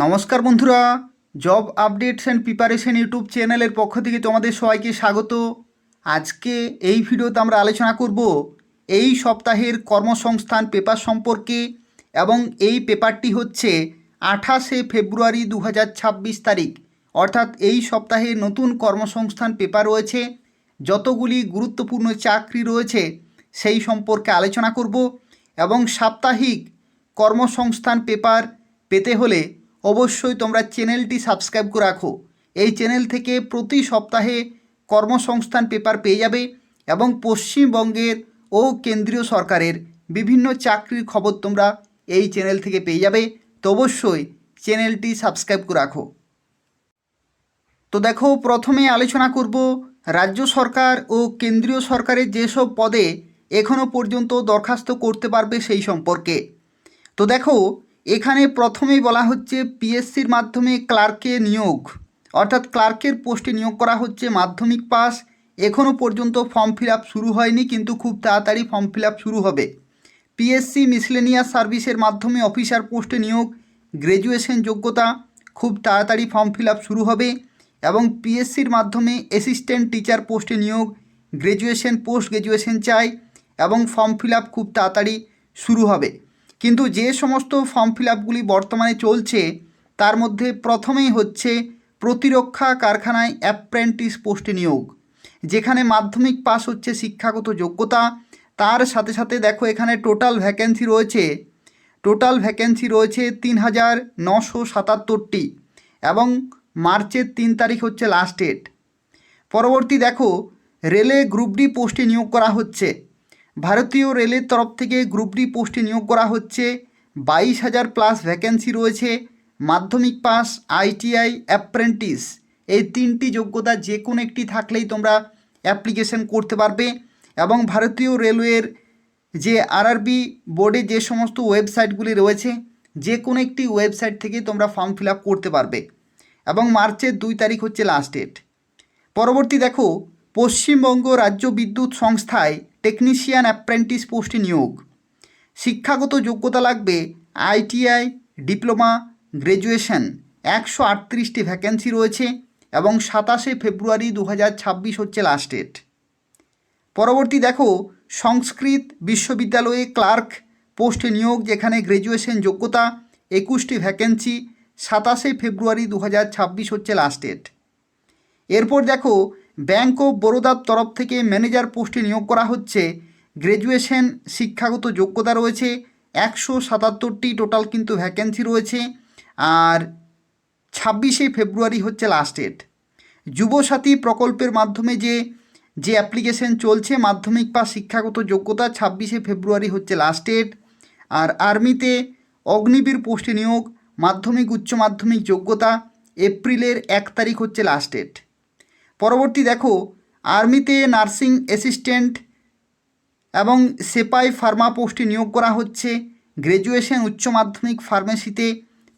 নমস্কার বন্ধুরা, job updates and preparation YouTube চ্যানেলের পক্ষ থেকে তোমাদের সবাইকে স্বাগত। আজকে এই ভিডিওতে আমরা আলোচনা করব এই সপ্তাহের কর্মসংস্থান পেপার সম্পর্কে, এবং এই পেপারটি হচ্ছে 28শে ফেব্রুয়ারি 2026 তারিখ, অর্থাৎ এই সপ্তাহে নতুন কর্মসংস্থান পেপার রয়েছে। যতগুলি গুরুত্বপূর্ণ চাকরি রয়েছে সেই সম্পর্কে আলোচনা করব, এবং সাপ্তাহিক কর্মসংস্থান পেপার পেতে হলে অবশ্যই তোমরা চ্যানেলটি সাবস্ক্রাইব করে রাখো। এই চ্যানেল থেকে প্রতি সপ্তাহে কর্মসংস্থান পেপার পেয়ে যাবে, এবং পশ্চিমবঙ্গের ও কেন্দ্রীয় সরকারের বিভিন্ন চাকরির খবর তোমরা এই চ্যানেল থেকে পেয়ে যাবে। তো অবশ্যই চ্যানেলটি সাবস্ক্রাইব করে রাখো। তো দেখো, প্রথমে আলোচনা করব রাজ্য সরকার ও কেন্দ্রীয় সরকারের যেসব পদে এখনও পর্যন্ত দরখাস্ত করতে পারবে সেই সম্পর্কে। তো দেখো, এখানে প্রথমেই বলা হচ্ছে পিএসসির মাধ্যমে ক্লার্কের নিয়োগ, অর্থাৎ ক্লার্কের পোস্টে নিয়োগ করা হচ্ছে। মাধ্যমিক পাস, এখনও পর্যন্ত ফর্ম ফিল আপ শুরু হয়নি, কিন্তু খুব তাড়াতাড়ি ফর্ম ফিল আপ শুরু হবে। পিএসসি মিসলেনিয়াস সার্ভিসের মাধ্যমে অফিসার পোস্টে নিয়োগ, গ্র্যাজুয়েশন যোগ্যতা, খুব তাড়াতাড়ি ফর্ম ফিল আপ শুরু হবে। এবং পিএসসির মাধ্যমে অ্যাসিস্ট্যান্ট টিচার পোস্টে নিয়োগ, গ্র্যাজুয়েশন পোস্ট গ্র্যাজুয়েশন চাই, এবং ফর্ম ফিল আপ খুব তাড়াতাড়ি শুরু হবে। কিন্তু যে সমস্ত ফর্ম ফিল আপগুলি বর্তমানে চলছে তার মধ্যে প্রথমেই হচ্ছে প্রতিরক্ষা কারখানায় অ্যাপ্রেন্টিস পোস্টে নিয়োগ, যেখানে মাধ্যমিক পাস হচ্ছে শিক্ষাগত যোগ্যতা। তার সাথে সাথে দেখো, এখানে টোটাল ভ্যাকেন্সি রয়েছে ৩,৯৭৭টি, এবং মার্চের ৩ তারিখ হচ্ছে লাস্ট ডেট। পরবর্তী দেখো, রেলে গ্রুপ ডি পোস্টে নিয়োগ করা হচ্ছে। ভারতীয় রেলের তরফ থেকে গ্রুপ ডি পোস্টে নিয়োগ করা হচ্ছে। 22,000 প্লাস ভ্যাকেন্সি রয়েছে। মাধ্যমিক পাস, আইটিআই, অ্যাপ্রেন্টিস, এই তিনটি যোগ্যতা যে কোনো একটি থাকলেই তোমরা অ্যাপ্লিকেশন করতে পারবে। এবং ভারতীয় রেলওয়ের যে আরআরবি বোর্ডে যে সমস্ত ওয়েবসাইটগুলি রয়েছে, যে কোনো একটি ওয়েবসাইট থেকে তোমরা ফর্ম ফিল আপ করতে পারবে। এবং মার্চের 2 তারিখ হচ্ছে লাস্ট ডেট। পরবর্তী দেখো, পশ্চিমবঙ্গ রাজ্য বিদ্যুৎ সংস্থায় টেকনিশিয়ান অ্যাপ্রেন্টিস পোস্টে নিয়োগ। শিক্ষাগত যোগ্যতা লাগবে আইটিআই, ডিপ্লোমা, গ্র্যাজুয়েশন। 138টি ভ্যাকেন্সি রয়েছে, এবং 27শে ফেব্রুয়ারি 2026 হচ্ছে লাস্ট ডেট। পরবর্তী দেখো, সংস্কৃত বিশ্ববিদ্যালয়ে ক্লার্ক পোস্টে নিয়োগ, যেখানে গ্র্যাজুয়েশন যোগ্যতা, 21টি ভ্যাকেন্সি। 27শে ফেব্রুয়ারি 2026 হচ্ছে লাস্ট ডেট। এরপর দেখো, ব্যাঙ্ক অফ বরোদার তরফ থেকে ম্যানেজার পোস্টে নিয়োগ করা হচ্ছে। গ্র্যাজুয়েশন শিক্ষাগত যোগ্যতা রয়েছে, 177টি টোটাল কিন্তু ভ্যাকেন্সি রয়েছে, আর 26শে ফেব্রুয়ারি হচ্ছে লাস্ট ডেট। যুবসাথী প্রকল্পের মাধ্যমে যে অ্যাপ্লিকেশন চলছে, মাধ্যমিক পাস শিক্ষাগত যোগ্যতা, 26শে ফেব্রুয়ারি হচ্ছে লাস্ট ডেট। আর আর্মিতে অগ্নিবীর পোস্টে নিয়োগ, মাধ্যমিক উচ্চ মাধ্যমিক যোগ্যতা, এপ্রিলের 1 তারিখ হচ্ছে লাস্ট ডেট। পরবর্তী দেখো, আর্মিতে নার্সিং অ্যাসিস্ট্যান্ট এবং সেপাই ফার্মা পোস্টে নিয়োগ করা হচ্ছে। গ্র্যাজুয়েশন উচ্চ মাধ্যমিক ফার্মেসিতে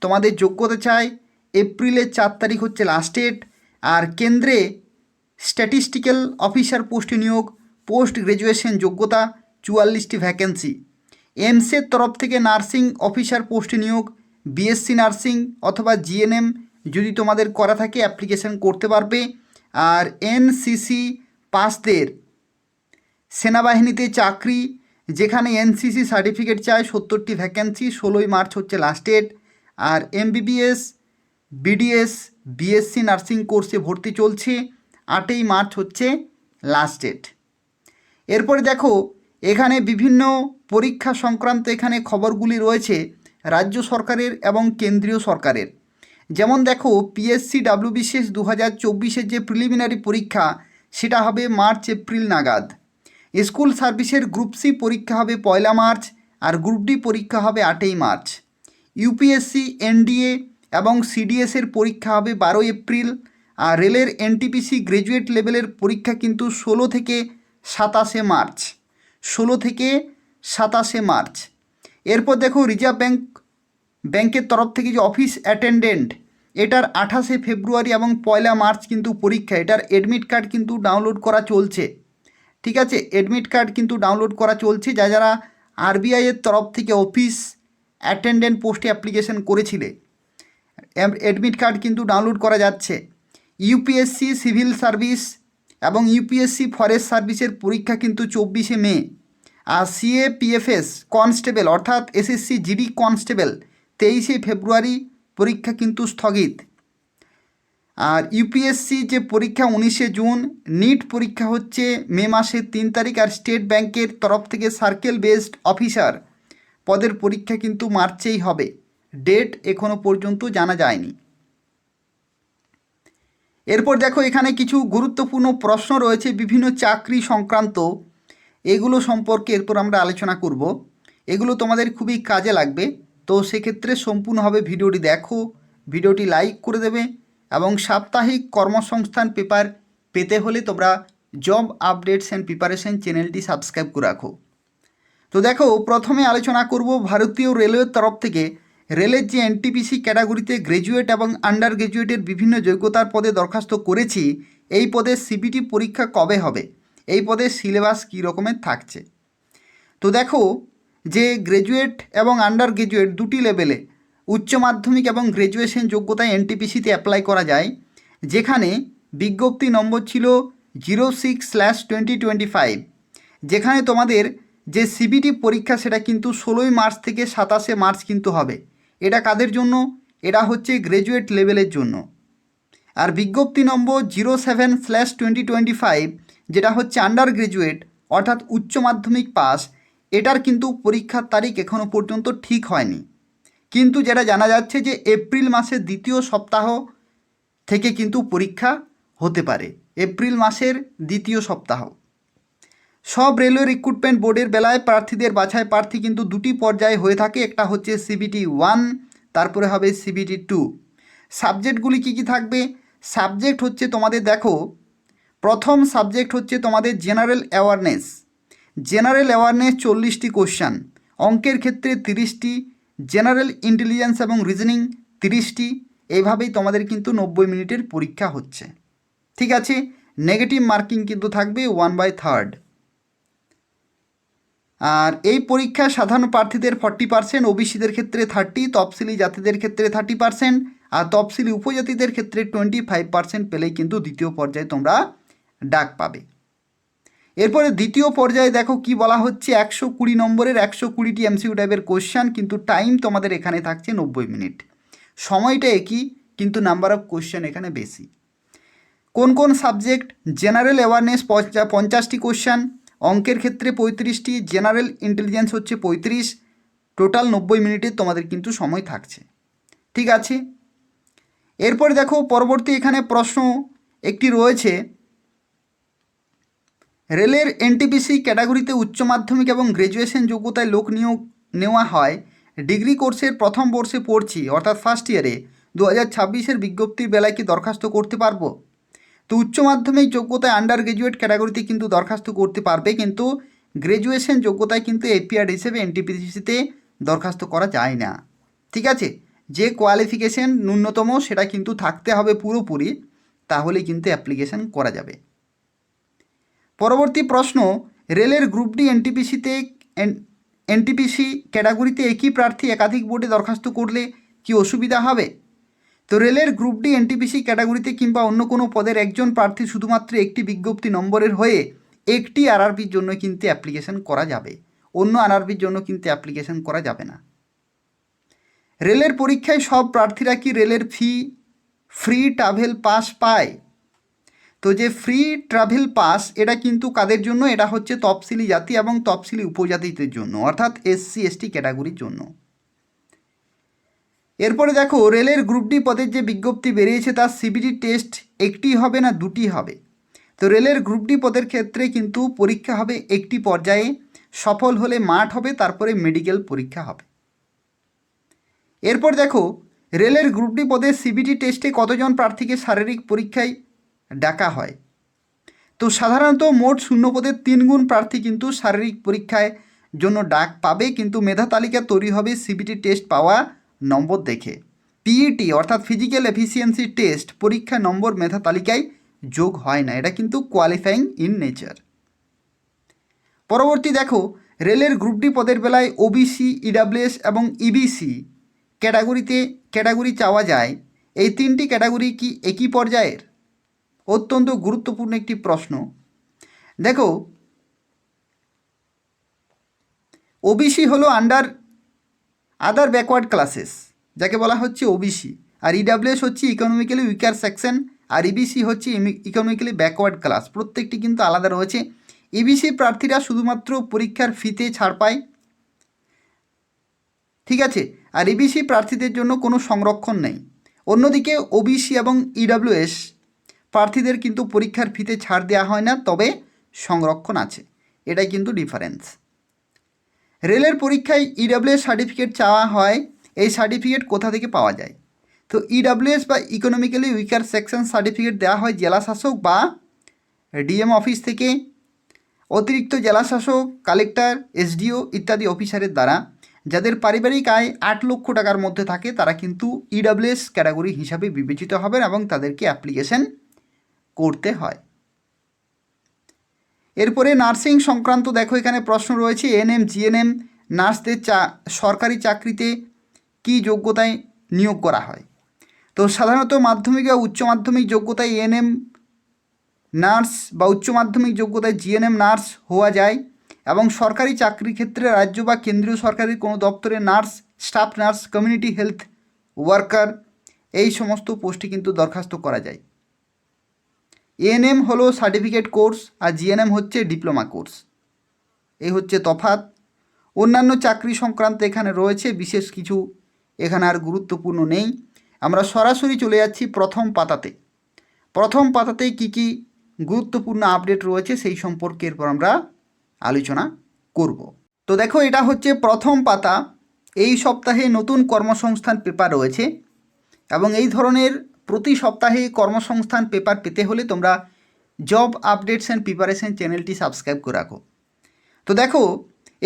তোমাদের যোগ্যতা চাই, এপ্রিলের 4 তারিখ হচ্ছে লাস্ট ডেট। আর কেন্দ্রে স্ট্যাটিস্টিক্যাল অফিসার পোস্টে নিয়োগ, পোস্ট গ্র্যাজুয়েশন যোগ্যতা, 44টি ভ্যাকেন্সি। এমসের তরফ থেকে নার্সিং অফিসার পোস্টে নিয়োগ, বিএসসি নার্সিং অথবা জিএনএম যদি তোমাদের করা থাকে অ্যাপ্লিকেশন করতে পারবে। আর এনসিসি পাসদের সেনাবাহিনীতে চাকরি, যেখানে এনসিসি সার্টিফিকেট চায়, 70টি ভ্যাকেন্সি। 16ই মার্চ হচ্ছে লাস্ট ডেট। আর এমবিবিএস, বিডিএস, বিএসসি নার্সিং কোর্সে ভর্তি চলছে, 8ই মার্চ হচ্ছে লাস্ট ডেট। এরপরে দেখো, এখানে বিভিন্ন পরীক্ষা সংক্রান্ত এখানে খবরগুলি রয়েছে রাজ্য সরকারের এবং কেন্দ্রীয় সরকারের। যেমন দেখো, পিএসসি ডাব্লিউবিসিএস 2024-এর যে প্রিলিমিনারি পরীক্ষা সেটা হবে মার্চ এপ্রিল নাগাদ। স্কুল সার্ভিসের গ্রুপ সি পরীক্ষা হবে 1 মার্চ, আর গ্রুপ ডি পরীক্ষা হবে 8ই মার্চ। ইউপিএসসি, এনডিএ এবং সিডিএসের পরীক্ষা হবে 12 এপ্রিল। আর রেলের এনটিপিসি গ্র্যাজুয়েট লেভেলের পরীক্ষা কিন্তু 16 থেকে 27শে মার্চ। এরপর দেখো, রিজার্ভ ব্যাংকের তরফ থেকে যে অফিস অ্যাটেন্ডেন্ট, এটার 28শে ফেব্রুয়ারি এবং 1 মার্চ কিন্তু পরীক্ষা। এটার অ্যাডমিট কার্ড কিন্তু ডাউনলোড করা চলছে। ঠিক আছে, অ্যাডমিট কার্ড কিন্তু ডাউনলোড করা চলছে। যারা আরবিআইয়ের তরফ থেকে অফিস অ্যাটেন্ডেন্ট পোস্টে অ্যাপ্লিকেশন করেছিলে, অ্যাডমিট কার্ড কিন্তু ডাউনলোড করা যাচ্ছে। ইউপিএসসি সিভিল সার্ভিস এবং ইউপিএসসি ফরেস্ট সার্ভিসের পরীক্ষা কিন্তু 24শে মে। আর সিএপিএফএস কনস্টেবল অর্থাৎ এসএসসি জিডি কনস্টেবল 23শে ফেব্রুয়ারি পরীক্ষা কিন্তু স্থগিত। আর ইউপিএসসি যে পরীক্ষা 19শে জুন, নিট পরীক্ষা হচ্ছে মে মাসের 3 তারিখ, আর স্টেট ব্যাংকের তরফ থেকে সার্কেল বেসড অফিসার পদের পরীক্ষা কিন্তু মার্চেই হবে। ডেট এখনও পর্যন্ত জানা যায়নি। এরপর দেখো এখানে কিছু গুরুত্বপূর্ণ প্রশ্ন রয়েছে বিভিন্ন চাকরি সংক্রান্ত, এগুলো সম্পর্কে এরপর আমরা আলোচনা করব। এগুলো তোমাদের খুবই কাজে লাগবে, তো সেক্ষেত্রে সম্পূর্ণভাবে ভিডিওটি দেখো, ভিডিওটি লাইক করে দেবে এবং সাপ্তাহিক কর্মসংস্থান পেপার পেতে হলে তোমরা জব আপডেটস অ্যান্ড প্রিপারেশন চ্যানেলটি সাবস্ক্রাইব করে রাখো। তো দেখো প্রথমে আলোচনা করব ভারতীয় রেলওয়ের তরফ থেকে রেলের যে এনটিপিসি ক্যাটাগরিতে গ্র্যাজুয়েট এবং আন্ডার গ্র্যাজুয়েটের বিভিন্ন যোগ্যতার পদে দরখাস্ত করেছি, এই পদের সিবিটি পরীক্ষা কবে হবে, এই পদের সিলেবাস কী রকমের থাকছে। তো দেখো যে গ্র্যাজুয়েট এবং আন্ডার গ্র্যাজুয়েট দুটি লেভেলে উচ্চ মাধ্যমিক এবং গ্র্যাজুয়েশন যোগ্যতায় এনটিপিসিতে অ্যাপ্লাই করা যায়, যেখানে বিজ্ঞপ্তি নম্বর ছিল 06/2025, যেখানে তোমাদের যে সিবিটি পরীক্ষা সেটা কিন্তু 16ই মার্চ থেকে 27শে মার্চ কিন্তু হবে। এটা কাদের জন্য? এটা হচ্ছে গ্র্যাজুয়েট লেভেলের জন্য। আর বিজ্ঞপ্তি নম্বর 07/2025 যেটা হচ্ছে আন্ডার গ্র্যাজুয়েট অর্থাৎ উচ্চ মাধ্যমিক পাস, এটার কিন্তু পরীক্ষার তারিখ এখনও পর্যন্ত ঠিক হয়নি, কিন্তু যেটা জানা যাচ্ছে যে এপ্রিল মাসের দ্বিতীয় সপ্তাহ থেকে কিন্তু পরীক্ষা হতে পারে, এপ্রিল মাসের দ্বিতীয় সপ্তাহ। সব রেলওয়ে রিক্রুটমেন্ট বোর্ডের বেলায় প্রার্থীদের বাছাই প্রার্থী কিন্তু দুটি পর্যায়ে হয়ে থাকে, একটা হচ্ছে সিবিটি 1, তারপরে হবে সিবিটি 2। সাবজেক্টগুলি কী কী থাকবে? সাবজেক্ট হচ্ছে তোমাদের দেখো, প্রথম সাবজেক্ট হচ্ছে তোমাদের জেনারেল অ্যাওয়ারনেস। জেনারেল অ্যাওয়ারনেস 40টি কোশ্চান, অঙ্কের ক্ষেত্রে 30টি, জেনারেল ইন্টেলিজেন্স এবং রিজনিং 30টি। এইভাবেই তোমাদের কিন্তু 90 মিনিটের পরীক্ষা হচ্ছে, ঠিক আছে। নেগেটিভ মার্কিং কিন্তু থাকবে 1/3। আর এই পরীক্ষায় সাধারণ প্রার্থীদের 40%, ওবিসিদের ক্ষেত্রে 30, তফসিলি জাতিদের ক্ষেত্রে 30%, আর তফসিলি উপজাতিদের ক্ষেত্রে 25% পেলেই কিন্তু দ্বিতীয় পর্যায়ে তোমরা ডাক পাবে। এরপরে দ্বিতীয় পর্যায়ে দেখো কি বলা হচ্ছে, 120 নম্বরের 120টি এমসিকিউ টাইপের কোশ্চান, কিন্তু টাইম তোমাদের এখানে থাকছে 90 মিনিট। সময়টা একই, কিন্তু নাম্বার অফ কোশ্চেন এখানে বেশি। কোন কোন সাবজেক্ট? জেনারেল অ্যাওয়ারনেস 50টি কোশ্চান, অঙ্কের ক্ষেত্রে 35টি, জেনারেল ইন্টেলিজেন্স হচ্ছে 35, টোটাল 90 মিনিটের তোমাদের কিন্তু সময় থাকছে, ঠিক আছে। এরপরে দেখো পরবর্তী এখানে প্রশ্ন একটি রয়েছে, রেলের এনটিপিসি ক্যাটাগরিতে উচ্চ মাধ্যমিক এবং গ্র্যাজুয়েশন যোগ্যতায় লোক নিয়োগ নেওয়া হয়, ডিগ্রি কোর্সের প্রথম বর্ষে পড়ছি অর্থাৎ ফার্স্ট ইয়ারে, 2026-এর বিজ্ঞপ্তির বেলায় কি দরখাস্ত করতে পারবো? তো উচ্চ মাধ্যমিক যোগ্যতায় আন্ডার গ্র্যাজুয়েট ক্যাটাগরিতে কিন্তু দরখাস্ত করতে পারবে, কিন্তু গ্র্যাজুয়েশন যোগ্যতায় কিন্তু এপিআর হিসেবে এনটিপিসিতে দরখাস্ত করা যায় না, ঠিক আছে। যে কোয়ালিফিকেশন ন্যূনতম সেটা কিন্তু থাকতে হবে পুরোপুরি, তাহলে কিন্তু অ্যাপ্লিকেশন করা যাবে। পরবর্তী প্রশ্ন, রেলের গ্রুপ ডি এনটিপিসি ক্যাটাগরিতে একই প্রার্থী একাধিক বোর্ডে দরখাস্ত করলে কি অসুবিধা হবে? তো রেলের গ্রুপ ডি এনটিপিসি ক্যাটাগরিতে কিংবা অন্য কোনো পদের একজন প্রার্থী শুধুমাত্র একটি বিজ্ঞপ্তি নম্বরের হয়ে একটি আরআরবির জন্য কিন্তু অ্যাপ্লিকেশন করা যাবে, অন্য আরআরবির জন্য কিন্তু অ্যাপ্লিকেশন করা যাবে না। রেলের পরীক্ষায় সব প্রার্থীরা কি রেলের ফ্রি ট্রাভেল পাস পায়? তো যে ফ্রি ট্রাভেল পাস এটা কিন্তু কাদের জন্য? এটা হচ্ছে তফসিলি জাতি এবং তফসিলি উপজাতিদের জন্য, অর্থাৎ SC ST ক্যাটাগরির জন্য। এরপরে দেখো রেলের গ্রুপ ডি পদের যে বিজ্ঞপ্তি বেরিয়েছে তার সিবিটি টেস্ট একটি হবে না দুটি হবে? তো রেলের গ্রুপ ডি পদের ক্ষেত্রে কিন্তু পরীক্ষা হবে একটি পর্যায়ে, সফল হলে মাঠ হবে, তারপরে মেডিকেল পরীক্ষা হবে। এরপর দেখো রেলের গ্রুপ ডি পদের সিবিটি টেস্টে কতজন প্রার্থীকে শারীরিক পরীক্ষায় ডাকা হয়? তো সাধারণত মোট শূন্য পদের 3 গুণ প্রার্থী কিন্তু শারীরিক পরীক্ষায় জন্য ডাক পাবে, কিন্তু মেধা তালিকা তৈরি হবে সিবিটি টেস্ট পাওয়া নম্বর দেখে। পিইটি অর্থাৎ ফিজিক্যাল এফিসিয়েন্সি টেস্ট পরীক্ষা নম্বর মেধা তালিকায় যোগ হয় না, এটা কিন্তু কোয়ালিফাইং ইন নেচার। পরবর্তী দেখো রেলের গ্রুপ ডি পদের বেলায় ওবিসি, ইডাব্লিউএস এবং ইবিসি ক্যাটাগরি চাওয়া যায়, এই তিনটি ক্যাটাগরি কি একই পর্যায়ের? অত্যন্ত গুরুত্বপূর্ণ একটি প্রশ্ন। দেখো, ওবিসি হলো আন্ডার আদার ব্যাকওয়ার্ড ক্লাসেস, যাকে বলা হচ্ছে ওবিসি, আর ইডাব্লিউএস হচ্ছে ইকোনমিক্যালি উইকার সেকশন, আর ইবিসি হচ্ছে ইকোনমিক্যালি ব্যাকওয়ার্ড ক্লাস। প্রত্যেকটি কিন্তু আলাদা রয়েছে। ইবিসি প্রার্থীরা শুধুমাত্র পরীক্ষার ফিতে ছাড় পায়, ঠিক আছে, আর ইবিসি প্রার্থীদের জন্য কোনো সংরক্ষণ নেই। অন্যদিকে ওবিসি এবং ইডাব্লিউএস প্রার্থীদের কিন্তু পরীক্ষার ফিতে ছাড় দেওয়া হয় না, তবে সংরক্ষণ আছে। এটাই কিন্তু ডিফারেন্স। রেলের পরীক্ষায় ইডাব্লিউএস সার্টিফিকেট চাওয়া হয়। এই সার্টিফিকেট কোথা থেকে পাওয়া যায়? তো ইডাব্লিউএস বা ইকোনমিক্যালি উইকার সেকশন সার্টিফিকেট দেওয়া হয় জেলাশাসক বা ডিএম অফিস থেকে, অতিরিক্ত জেলাশাসক, কালেক্টর, এসডিও ইত্যাদি অফিসারের দ্বারা। যাদের পারিবারিক আয় 8 লক্ষ টাকার মধ্যে থাকে তারা কিন্তু ইডাব্লিউএস ক্যাটাগরি হিসাবে বিবেচিত হবেন এবং তাদেরকে অ্যাপ্লিকেশন করতে হয়। এরপরে নার্সিং সংক্রান্ত দেখো এখানে প্রশ্ন রয়েছে। এএনএম, জিএনএম নার্সদের সরকারি চাকরিতে কি যোগ্যতায় নিয়োগ করা হয়? তো সাধারণত মাধ্যমিক বা উচ্চ মাধ্যমিক যোগ্যতায় এএনএম নার্স বা উচ্চ মাধ্যমিক যোগ্যতায় জিএনএম নার্স হওয়া যায়, এবং সরকারি চাকরির ক্ষেত্রে রাজ্য বা কেন্দ্রীয় সরকারের কোনো দপ্তরে nurse, staff nurse, community health worker এই সমস্ত পোস্টে কিন্তু দরখাস্ত করা যায়। এএনএম হলো সার্টিফিকেট কোর্স আর জিএনএম হচ্ছে ডিপ্লোমা কোর্স। এই হচ্ছে তফাৎ। অন্যান্য চাকরি সংক্রান্ত এখানে রয়েছে, বিশেষ কিছু এখানে আর গুরুত্বপূর্ণ নেই। আমরা সরাসরি চলে যাচ্ছি প্রথম পাতাতে। প্রথম পাতাতে কি কি গুরুত্বপূর্ণ আপডেট রয়েছে সেই সম্পর্কে এরপর আমরা আলোচনা করব। তো দেখো, এটা হচ্ছে প্রথম পাতা। এই সপ্তাহে নতুন কর্মসংস্থান পেপার রয়েছে, এবং এই ধরনের প্রতি সপ্তাহে কর্মসংস্থান পেপার পেতে হলে তোমরা জব আপডেটস অ্যান্ড প্রিপারেশন চ্যানেলটি সাবস্ক্রাইব করে রাখো। তো দেখো,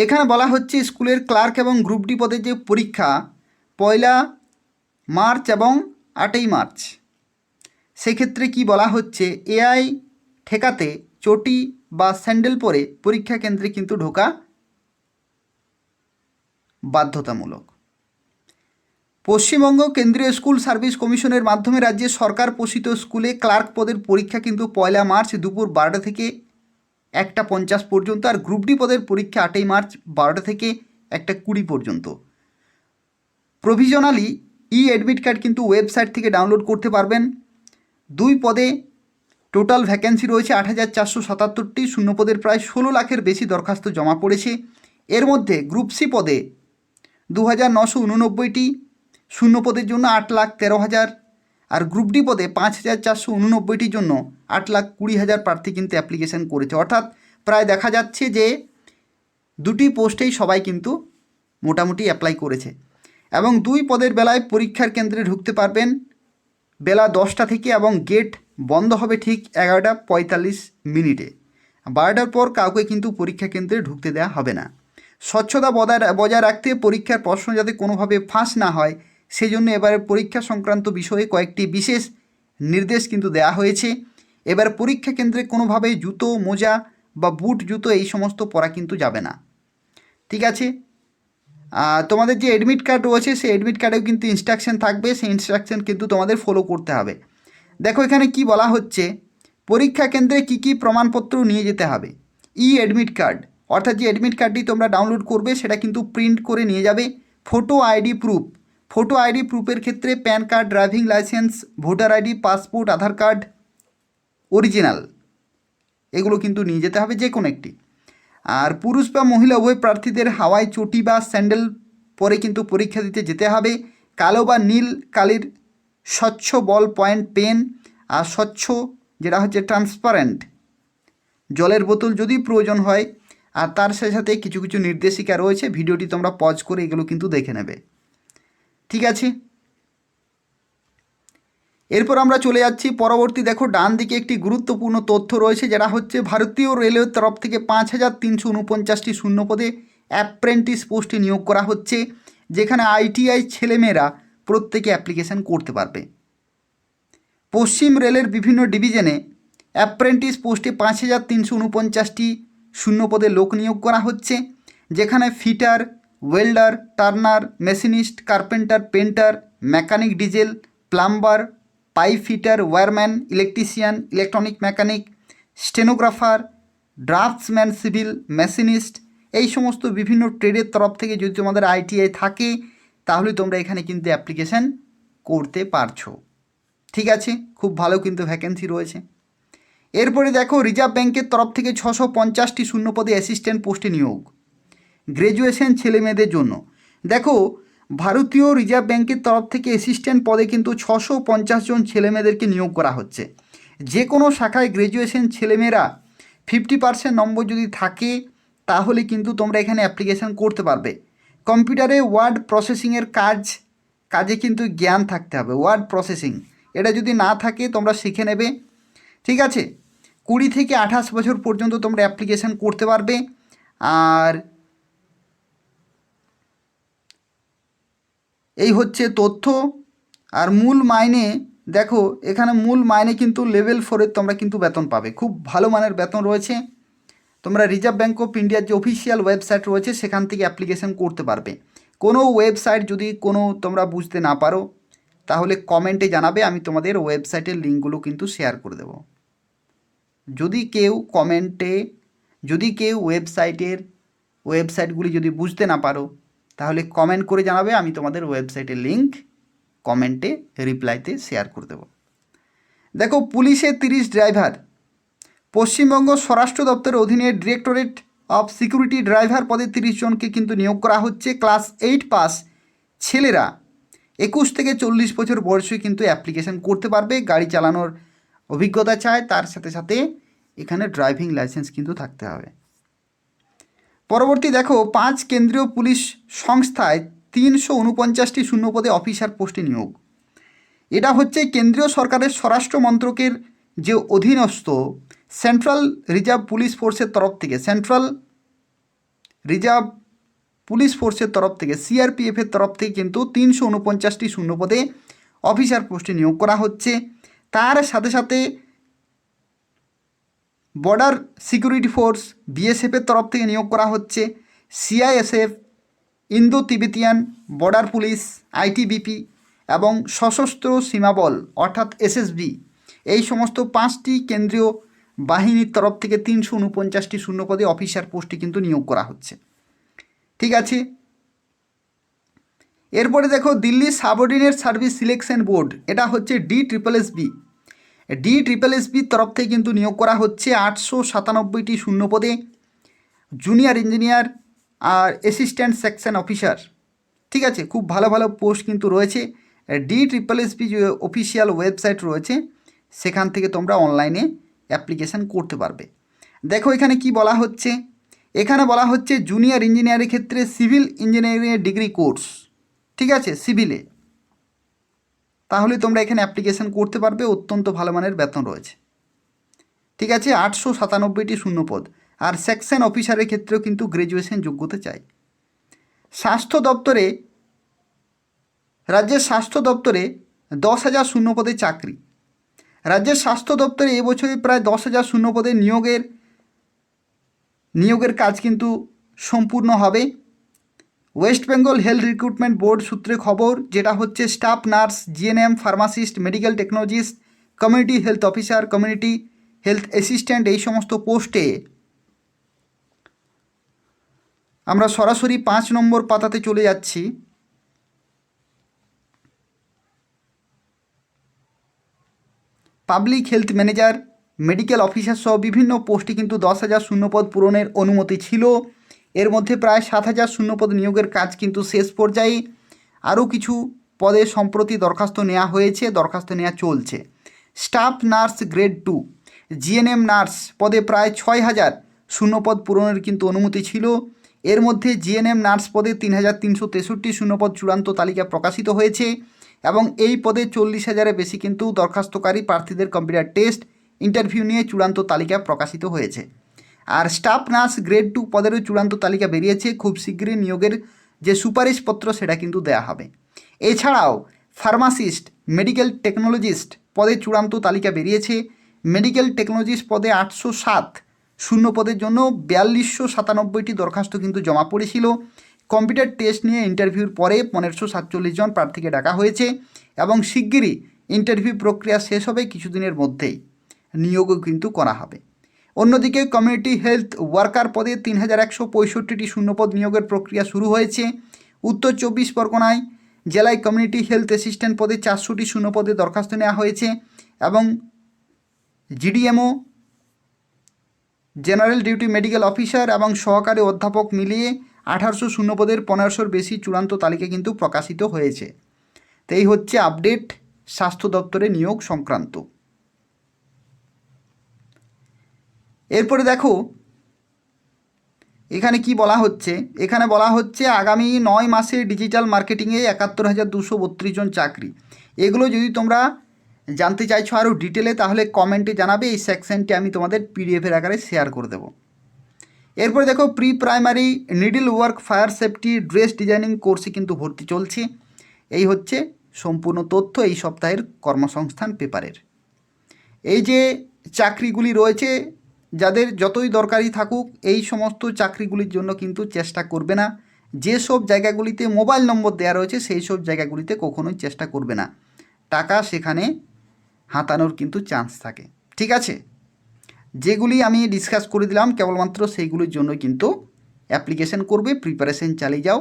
এখানে বলা হচ্ছে স্কুলের ক্লার্ক এবং গ্রুপ ডি পদের যে পরীক্ষা 1 মার্চ এবং 8 মার্চ, সেক্ষেত্রে কি বলা হচ্ছে, এআই ঠেকাতে চটি বা স্যান্ডেল পরে পরীক্ষা কেন্দ্রে কিন্তু ঢোকা বাধ্যতামূলক। পশ্চিমবঙ্গ কেন্দ্রীয় স্কুল সার্ভিস কমিশনের মাধ্যমে রাজ্যে সরকার পোষিত স্কুলে ক্লার্ক পদের পরীক্ষা কিন্তু 1 মার্চ দুপুর 12টা থেকে 1:50 পর্যন্ত, আর গ্রুপ ডি পদের পরীক্ষা 8 মার্চ 12টা থেকে 1:20 পর্যন্ত। প্রভিজনালি অ্যাডমিট কার্ড কিন্তু ওয়েবসাইট থেকে ডাউনলোড করতে পারবেন। 2 পদে টোটাল ভ্যাকেন্সি রয়েছে 8,477টি, শূন্য পদের প্রায় 16 লাখের বেশি দরখাস্ত জমা পড়েছে। এর মধ্যে গ্রুপ সি পদে 2,989টি, শূন্য পদের জন্য 8,13,000, আর গ্রুপ ডি পদে 5,489টির জন্য 8,20,000 প্রার্থী কিন্তু অ্যাপ্লিকেশন করেছে। অর্থাৎ প্রায় দেখা যাচ্ছে যে দুটি পোস্টেই সবাই কিন্তু মোটামুটি অ্যাপ্লাই করেছে। এবং 2 পদের বেলায় পরীক্ষার কেন্দ্রে ঢুকতে পারবেন বেলা 10টা থেকে, এবং গেট বন্ধ হবে ঠিক 11:45। 12টার পর কাউকে কিন্তু পরীক্ষা কেন্দ্রে ঢুকতে দেওয়া হবে না। স্বচ্ছতা বজায় রাখতে পরীক্ষার প্রশ্ন যাতে কোনোভাবে ফাঁস না হয় সেই জন্য এবারে পরীক্ষা সংক্রান্ত বিষয়ে কয়েকটি বিশেষ নির্দেশ কিন্তু দেওয়া হয়েছে। এবার পরীক্ষা কেন্দ্রে কোনোভাবে জুতো, মোজা বা বুট জুতো এই সমস্ত পরা কিন্তু যাবে না, ঠিক আছে। তোমাদের যে অ্যাডমিট কার্ড রয়েছে সেই অ্যাডমিট কার্ডেও কিন্তু ইনস্ট্রাকশন থাকবে, সেই ইনস্ট্রাকশন কিন্তু তোমাদের ফলো করতে হবে। দেখো এখানে কি বলা হচ্ছে, পরীক্ষা কেন্দ্রে কি কি প্রমাণপত্র নিয়ে যেতে হবে। অ্যাডমিট কার্ড, অর্থাৎ যে অ্যাডমিট কার্ডটি তোমরা ডাউনলোড করবে সেটা কিন্তু প্রিন্ট করে নিয়ে যাবে। Photo ID proof, photo ID প্রুফের ক্ষেত্রে PAN card, driving licence, voter ID, passport, Aadhaar card original, এগুলো কিন্তু নিয়ে যেতে হবে যে কোনো একটি। আর পুরুষ বা মহিলা উভয় প্রার্থীদের হাওয়াই চটি বা স্যান্ডেল পরে কিন্তু পরীক্ষা দিতে যেতে হবে। কালো বা নীল কালির স্বচ্ছ বল পয়েন্ট পেন, আর স্বচ্ছ যেটা হচ্ছে ট্রান্সপারেন্ট জলের বোতল যদি প্রয়োজন হয়। আর তার সাথে সাথে কিছু কিছু নির্দেশিকা রয়েছে, ভিডিওটি তোমরা পজ করে এগুলো কিন্তু দেখে নেবে, ঠিক আছে। এরপর আমরা চলে যাচ্ছি পরবর্তী। দেখো ডান দিকে একটি গুরুত্বপূর্ণ তথ্য রয়েছে, যেটা হচ্ছে ভারতীয় রেলওয়ের তরফ থেকে 5,349টি শূন্যপদে অ্যাপ্রেন্টিস পোস্টে নিয়োগ করা হচ্ছে, যেখানে আইটিআই ছেলেমেয়েরা প্রত্যেকে অ্যাপ্লিকেশন করতে পারবে। পশ্চিম রেলের বিভিন্ন ডিভিশনে অ্যাপ্রেন্টিস পোস্টে 5,349টি শূন্যপদে লোক নিয়োগ করা হচ্ছে, যেখানে fitter, welder, turner, machinist, carpenter, painter, mechanic diesel, plumber, pipe fitter, wireman, electrician, electronic mechanic, stenographer, draftsman, civil, machinist, এই সমস্ত বিভিন্ন ট্রেডের তরফ থেকে যদি তোমাদের আইটিআই থাকে তাহলে তোমরা এখানে কিন্তু অ্যাপ্লিকেশান করতে পারছো। ঠিক আছে, খুব ভালো কিন্তু ভ্যাকেন্সি রয়েছে। এরপরে দেখো রিজার্ভ ব্যাংকের তরফ থেকে 650টি শূন্যপদে অ্যাসিস্ট্যান্ট পোস্টে নিয়োগ, গ্র্যাজুয়েশন ছেলেমেয়েদের জন্য। দেখো ভারতীয় রিজার্ভ ব্যাংকের তরফ থেকে অ্যাসিস্ট্যান্ট পদে কিন্তু 650 জন ছেলেমেয়েদেরকে নিয়োগ করা হচ্ছে। যে কোনো শাখায় গ্র্যাজুয়েশন ছেলেমেয়েরা 50% নম্বর যদি থাকে তাহলে কিন্তু তোমরা এখানে অ্যাপ্লিকেশান করতে পারবে। কম্পিউটারে ওয়ার্ড প্রসেসিংয়ের কাজে কিন্তু জ্ঞান থাকতে হবে। ওয়ার্ড প্রসেসিং এটা যদি না থাকে তোমরা শিখে নেবে। ঠিক আছে, 20 থেকে 28 বছর পর্যন্ত তোমরা অ্যাপ্লিকেশান করতে পারবে। আর এই হচ্ছে তথ্য। আর মূল মাইনে দেখো এখানে মূল মাইনে কিন্তু লেভেল 4-এর তোমরা কিন্তু বেতন পাবে, খুব ভালো মানের বেতন রয়েছে। তোমরা রিজার্ভ ব্যাঙ্ক অফ ইন্ডিয়ার যে অফিসিয়াল ওয়েবসাইট রয়েছে সেখান থেকে অ্যাপ্লিকেশান করতে পারবে। কোনো ওয়েবসাইট যদি কোনো তোমরা বুঝতে না পারো তাহলে কমেন্টে জানাবে, আমি তোমাদের ওয়েবসাইটের লিঙ্কগুলো কিন্তু শেয়ার করে দেব। যদি কেউ ওয়েবসাইটগুলি যদি বুঝতে না পারো তাহলে কমেন্ট করে জানাবে, আমি তোমাদের ওয়েবসাইটের লিঙ্ক কমেন্টে রিপ্লাইতে শেয়ার করে দেব। দেখো পুলিশের 30 ড্রাইভার, পশ্চিমবঙ্গ স্বরাষ্ট্র দপ্তরের অধীনে ডিরেক্টরেট অফ সিকিউরিটি ড্রাইভার পদে 30 জনকে কিন্তু নিয়োগ করা হচ্ছে। ক্লাস 8 পাস ছেলেরা 21 থেকে 40 বছর বয়সে কিন্তু অ্যাপ্লিকেশান করতে পারবে। গাড়ি চালানোর অভিজ্ঞতা চায়, তার সাথে সাথে এখানে ড্রাইভিং লাইসেন্স কিন্তু থাকতে হবে। পরবর্তী দেখো 5 কেন্দ্রীয় পুলিশ সংস্থায় 349টি শূন্যপদে অফিসার পোস্টে নিয়োগ। এটা হচ্ছে কেন্দ্রীয় সরকারের স্বরাষ্ট্র মন্ত্রকের যে অধীনস্থ সেন্ট্রাল রিজার্ভ পুলিশ ফোর্সের তরফ থেকে সিআরপিএফের তরফ থেকে কিন্তু 349টি শূন্যপদে অফিসার পোস্টে নিয়োগ করা হচ্ছে। তার সাথে সাথে বর্ডার সিকিউরিটি ফোর্স বিএসএফের তরফ থেকে নিয়োগ করা হচ্ছে। CISF, Indo Tibetan border police, ITBP এবং সশস্ত্র সীমাবল অর্থাৎ এসএসবি, এই সমস্ত 5টি কেন্দ্রীয় বাহিনীর তরফ থেকে 349টি শূন্যপদে অফিসার পোস্টে কিন্তু নিয়োগ করা হচ্ছে। ঠিক আছে, এরপরে দেখো Delhi subordinate service selection board, এটা হচ্ছে DSSBর তরফ থেকে কিন্তু নিয়োগ করা হচ্ছে 897টি শূন্যপদে জুনিয়র ইঞ্জিনিয়ার আর অ্যাসিস্ট্যান্ট সেকশন অফিসার। ঠিক আছে, খুব ভালো ভালো পোস্ট কিন্তু রয়েছে। DSSB যে অফিসিয়াল ওয়েবসাইট রয়েছে সেখান থেকে তোমরা অনলাইনে অ্যাপ্লিকেশান করতে পারবে। দেখো এখানে কি বলা হচ্ছে, এখানে বলা হচ্ছে জুনিয়র ইঞ্জিনিয়ারের ক্ষেত্রে সিভিল ইঞ্জিনিয়ারিংয়ের ডিগ্রি কোর্স। ঠিক আছে, সিভিলে, তাহলে তোমরা এখানে অ্যাপ্লিকেশান করতে পারবে। অত্যন্ত ভালো মানের বেতন রয়েছে। ঠিক আছে, 897টি শূন্যপদ। আর সেকশন অফিসারের ক্ষেত্রেও কিন্তু গ্র্যাজুয়েশন যোগ্যতা চাই। রাজ্যের স্বাস্থ্য দপ্তরে 10,000 শূন্যপদে চাকরি। রাজ্যের স্বাস্থ্য দপ্তরে এবছরে প্রায় 10,000 শূন্যপদে নিয়োগের কাজ কিন্তু সম্পূর্ণ হবে। West Bengal health recruitment board সূত্রে খবর, যেটা হচ্ছে staff nurse, GNM, pharmacist, medical technologist, community health officer, community health assistant, এই সমস্ত পোস্টে আমরা সরাসরি 5 নম্বর পাতাতে চলে যাচ্ছি। Public health manager, medical officer সহ বিভিন্ন পোস্টে কিন্তু 10,000 শূন্যপদ পূরণের অনুমতি ছিল। এর মধ্যে প্রায় 7,000 শূন্যপদ নিয়োগের কাজ কিন্তু শেষ পর্যায়ে। আরও কিছু পদে সম্প্রতি দরখাস্ত নেওয়া চলছে। Staff nurse grade 2, GNM nurse পদে প্রায় 6,000 শূন্যপদ পূরণের কিন্তু অনুমতি ছিল। এর মধ্যে জিএনএম নার্স পদে 3,363 শূন্যপদ চূড়ান্ত তালিকা প্রকাশিত হয়েছে এবং এই পদে 40,000-এর বেশি কিন্তু দরখাস্তকারী প্রার্থীদের কম্পিউটার টেস্ট ইন্টারভিউ নিয়ে চূড়ান্ত তালিকা প্রকাশিত হয়েছে। আর স্টাফ নার্স গ্রেড 2 পদেরও চূড়ান্ত তালিকা বেরিয়েছে। খুব শীঘ্রই নিয়োগের যে সুপারিশপত্র সেটা কিন্তু দেয়া হবে। এছাড়াও ফার্মাসিস্ট, মেডিকেল টেকনোলজিস্ট পদে চূড়ান্ত তালিকা বেরিয়েছে। মেডিকেল টেকনোলজিস্ট পদে 807 শূন্য পদের জন্য 4,297টি দরখাস্ত কিন্তু জমা পড়েছিল। কম্পিউটার টেস্ট নিয়ে ইন্টারভিউর পরে 1547 জন প্রার্থীকে ডাকা হয়েছে এবং শিগগিরই ইন্টারভিউ প্রক্রিয়া শেষ হবে কিছুদিনের মধ্যেই, নিয়োগও কিন্তু করা হবে। অন্যদিকে কমিউনিটি হেলথ ওয়ার্কার পদে 3165টি শূন্যপদ নিয়োগের প্রক্রিয়া শুরু হয়েছে। উত্তর 24 পরগনায় জেলায় কমিউনিটি হেলথ অ্যাসিস্ট্যান্ট পদে 400টি শূন্যপদে দরখাস্ত নেওয়া হয়েছে এবং GDMO, general duty medical officer এবং সহকারী অধ্যাপক মিলিয়ে 1800 শূন্যপদের 1500-র বেশি চূড়ান্ত তালিকা কিন্তু প্রকাশিত হয়েছে। তো এই হচ্ছে আপডেট স্বাস্থ্য দপ্তরে নিয়োগ সংক্রান্ত। এরপরে দেখো এখানে কি বলা হচ্ছে, এখানে বলা হচ্ছে আগামী 9 মাসে ডিজিটাল মার্কেটিংয়ে 71,232 জন চাকরি। এগুলো যদি তোমরা জানতে চাইছো আরও ডিটেলে তাহলে কমেন্টে জানাবে, এই সেকশনটি আমি তোমাদের পিডিএফের আকারে শেয়ার করে দেবো। এরপরে দেখো pre primary needle work fire safety dress designing কোর্সে কিন্তু ভর্তি চলছে। এই হচ্ছে সম্পূর্ণ তথ্য এই সপ্তাহের কর্মসংস্থান পেপারের। এই যে চাকরিগুলি রয়েছে, যাদের যতই দরকারি থাকুক এই সমস্ত চাকরিগুলির জন্য কিন্তু চেষ্টা করবে না। যেসব জায়গাগুলিতে মোবাইল নম্বর দেওয়া রয়েছে সেই সব জায়গাগুলিতে কখনোই চেষ্টা করবে না, টাকা সেখানে হাতানোর কিন্তু চান্স থাকে। ঠিক আছে, যেগুলি আমি ডিসকাস করে দিলাম কেবলমাত্র সেইগুলির জন্য কিন্তু অ্যাপ্লিকেশন করবে, প্রিপারেশন চালিয়ে যাও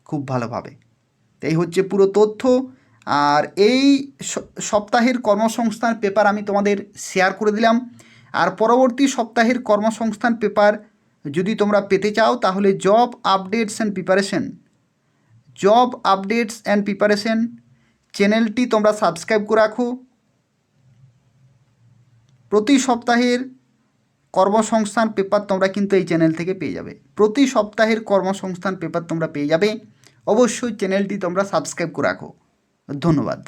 খুব ভালোভাবে। এই হচ্ছে পুরো তথ্য। আর এই সপ্তাহের কর্মসংস্থান পেপার আমি তোমাদের শেয়ার করে দিলাম। আর পরবর্তী সপ্তাহের কর্মসংস্থান পেপার যদি তোমরা পেতে চাও তাহলে জব আপডেটস অ্যান্ড প্রিপারেশন চ্যানেলটি তোমরা সাবস্ক্রাইব করে রাখো। প্রতি সপ্তাহের কর্মসংস্থান পেপার তোমরা কিন্তু এই চ্যানেল থেকে পেয়ে যাবে। প্রতি সপ্তাহের কর্মসংস্থান পেপার তোমরা পেয়ে যাবে। অবশ্যই চ্যানেলটি তোমরা সাবস্ক্রাইব করে রাখো। ধন্যবাদ।